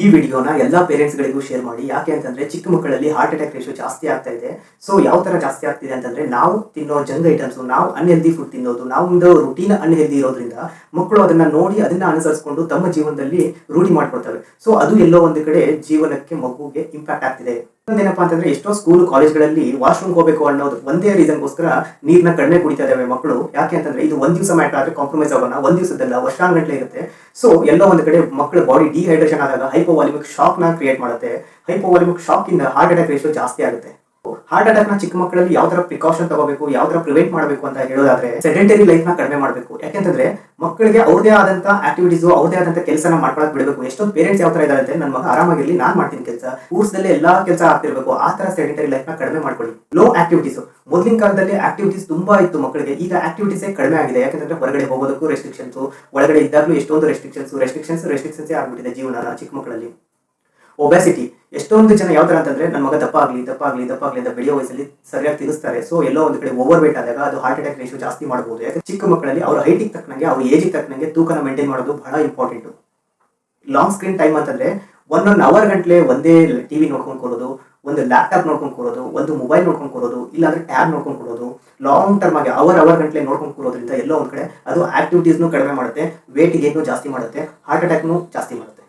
ಈ ವಿಡಿಯೋನ ಎಲ್ಲಾ ಪೇರೆಂಟ್ಸ್ಗಳಿಗೂ ಶೇರ್ ಮಾಡಿ. ಯಾಕೆ ಅಂತಂದ್ರೆ ಚಿಕ್ಕ ಮಕ್ಕಳಲ್ಲಿ ಹಾರ್ಟ್ ಅಟ್ಯಾಕ್ ರೇಷಿಯೋ ಜಾಸ್ತಿ ಆಗ್ತಾ ಇದೆ. ಸೊ ಯಾವ ತರ ಜಾಸ್ತಿ ಆಗ್ತಿದೆ ಅಂತಂದ್ರೆ ನಾವು ತಿನ್ನೋ ಜಂಕ್ ಐಟಮ್ಸ್, ನಾವು ಅನ್‌ಹೆಲ್ದಿ ಫುಡ್ ತಿನ್ನೋದು, ನಮ್ದು ರುಟೀನ್ ಅನ್‌ಹೆಲ್ದಿ ಇರೋದ್ರಿಂದ ಮಕ್ಕಳು ಅದನ್ನ ನೋಡಿ ಅದನ್ನ ಅನುಸರಿಸಿಕೊಂಡು ತಮ್ಮ ಜೀವನದಲ್ಲಿ ರೂಢಿ ಮಾಡ್ಕೊಳ್ತವೆ. ಸೊ ಅದು ಎಲ್ಲೋ ಒಂದು ಕಡೆ ಜೀವನಕ್ಕೆ ಮಗುಗೆ ಇಂಪ್ಯಾಕ್ಟ್ ಆಗ್ತಿದೆ. ಇನ್ನೊಂದೇನಪ್ಪಾ ಅಂತಂದ್ರೆ ಎಷ್ಟೋ ಸ್ಕೂಲ್ ಕಾಲೇಜ್ಗಳಲ್ಲಿ ವಾಶ್ರೂಮ್ ಹೋಗಬೇಕು ಅನ್ನೋದು ಒಂದೇ ರೀಸನ್ಗೋಸ್ಕರ ನೀರ್ನ ಕಡಿಮೆ ಕುಡಿತಾ ಇದಾವೆ ಮಕ್ಕಳು. ಯಾಕೆ ಅಂತಂದ್ರೆ ಇದು ಒಂದ್ ದಿವಸ ಮ್ಯಾಟರ್ ಆದ್ರೆ ಕಾಂಪ್ರಮೈಸ್ ಆಗೋಣ, ಒಂದ್ ದಿವಸದಲ್ಲ ವರ್ಷಾನುಗಟ್ಲೆ ಇರುತ್ತೆ. ಸೊ ಎಲ್ಲೋ ಒಂದು ಕಡೆ ಮಕ್ಕಳ ಬಾಡಿ ಡಿಹೈಡ್ರೇಷನ್ ಆದಾಗ ಹೈಪೋವಾಲಿಮಿಕ್ ಶಾಕ್ ನ ಕ್ರಿಯೇಟ್ ಮಾಡುತ್ತೆ. ಹೈಪೋವಾಲಿಮಿಕ್ ಶಾಕ್ ಇಂದ ಹಾರ್ಟ್ ಅಟ್ಯಾಕ್ ರೇಷಿಯೋ ಜಾಸ್ತಿ ಆಗುತ್ತೆ. ಹಾರ್ಟ್ ಅಟ್ಯಾಕ್ ನ ಚಿಕ್ಕ ಮಕ್ಕಳಲ್ಲಿ ಯಾವ ತರ ಪ್ರಿಕಾಷನ್ ತಗೋಬೇಕು, ಯಾವ ತರ ಪ್ರಿವೆಂಟ್ ಮಾಡಬೇಕು ಅಂತ ಹೇಳೋದಾದ್ರೆ ಸೆಡೆಂಟರಿ ಲೈಫ್ ನ ಕಡಿಮೆ ಮಾಡಬೇಕು. ಯಾಕೆಂತಂದ್ರೆ ಮಕ್ಕಳಿಗೆ ಅವ್ರದೇ ಆದಂತ ಆಕ್ಟಿವಿಟೀಸ್, ಅವ್ರದೇ ಆದಂತ ಕೆಲಸನ ಮಾಡ್ಕೊಳಕ್ ಬಿಡಬೇಕು. ಎಷ್ಟೊಂದು ಪೇರೆಂಟ್ಸ್ ಯಾವ ತರ ಇದಾರೆ ಅಂದ್ರೆ ನನ್ನ ಮಗ ಆರಾಮಾಗಿರ್ಲಿ, ನಾನ್ ಮಾಡ್ತೀನಿ ಕೆಲಸ, ಊರ್ಸ್ದಲ್ಲೇ ಎಲ್ಲಾ ಕೆಲಸ ಆಗ್ತಿರ್ಬೇಕು. ಆ ತರ ಸೆಡೆಂಟರಿ ಲೈಫ್ ನ ಕಡಿಮೆ ಮಾಡ್ಕೊಳ್ಳಿ. ಲೋ ಆಕ್ಟಿವಿಟೀಸ್, ಮೊದಲಿನ ಕಾಲದಲ್ಲಿ ಆಕ್ಟಿವಿಟೀಸ್ ತುಂಬಾ ಇತ್ತು ಮಕ್ಕಳಿಗೆ, ಈಗ ಆಕ್ಟಿವಿಟೀಸ್ ಕಡಿಮೆ ಆಗಿದೆ. ಯಾಕಂದ್ರೆ ಹೊರಗಡೆ ಹೋಗೋದಕ್ಕೂ ರೆಸ್ಟ್ರಿಕ್ಷನ್ಸ್, ಒಳಗಡೆ ಇದ್ದಾಗಲೂ ಎಷ್ಟೊಂದು ರೆಸ್ಟ್ರಿಕ್ಷನ್ಸ್ ಆಗ್ಬಿಟ್ಟಿದೆ ಜೀವನ ಚಿಕ್ಕ ಮಕ್ಕಳಲ್ಲಿ. ಒಬೆಸಿಟಿ, ಎಷ್ಟೊಂದು ಜನ ಯಾವ ತರ ಅಂತಂದ್ರೆ ನನ್ನ ಮಗ ದಪ್ಪ ಆಗ್ಲಿ ಅಂತ ಬೆಳೆಯೋ ವಯಸ್ಸಲ್ಲಿ ಸರಿಯಾಗಿ ತಿನ್ನಿಸ್ತಾರೆ. ಸೊ ಎಲ್ಲೋ ಒಂದು ಕಡೆ ಓವರ್ ವೇಟ್ ಆದಾಗ ಅದು ಹಾರ್ಟ್ ಅಟ್ಯಾಕ್ ರೇಷಿಯೋ ಜಾಸ್ತಿ ಮಾಡಬಹುದು. ಯಾಕಂದ್ರೆ ಚಿಕ್ಕ ಮಕ್ಕಳಲ್ಲಿ ಅವ್ರ ಹೈಟಿಗೆ ತಕ್ಕನಂಗೆ, ಅವ್ರ ಏಜಿಗೆ ತಕ್ಕನಂಗೆ ತೂಕನ ಮೇಂಟೈನ್ ಮಾಡೋದು ಬಹಳ ಇಂಪಾರ್ಟೆಂಟ್. ಲಾಂಗ್ ಸ್ಕ್ರೀನ್ ಟೈಮ್ ಅಂತಂದ್ರೆ ಒಂದೊಂದು ಅವರ್ ಗಂಟ್ಲೆ ಒಂದೇ ಟಿವಿ ನೋಡ್ಕೊಂಡು ಕೊಡೋದು, ಒಂದು ಲ್ಯಾಪ್ಟಾಪ್ ನೋಡ್ಕೊಂಡು ಕೊಡೋದು, ಒಂದು ಮೊಬೈಲ್ ನೋಡ್ಕೊಂಡು ಕೊಡೋದು, ಇಲ್ಲಾಂದ್ರೆ ಟ್ಯಾಬ್ ನೋಡ್ಕೊಂಡು ಕೊಡೋದು, ಲಾಂಗ್ ಟರ್ಮ್ ಆಗಿ ಅವರ್ ಗಂಟ್ಲೆ ನೋಡ್ಕೊಂಡು ಕೊಡೋದ್ರಿಂದ ಎಲ್ಲೋ ಒಂದ್ ಕಡೆ ಅದು ಆಕ್ಟಿವಿಟೀಸ್ನು ಕಡಿಮೆ ಮಾಡುತ್ತೆ, ವೇಟ್ ಗೇನ್ ಜಾಸ್ತಿ ಮಾಡುತ್ತೆ, ಹಾರ್ಟ್ ಅಟ್ಯಾಕ್ನು ಜಾಸ್ತಿ ಮಾಡುತ್ತೆ.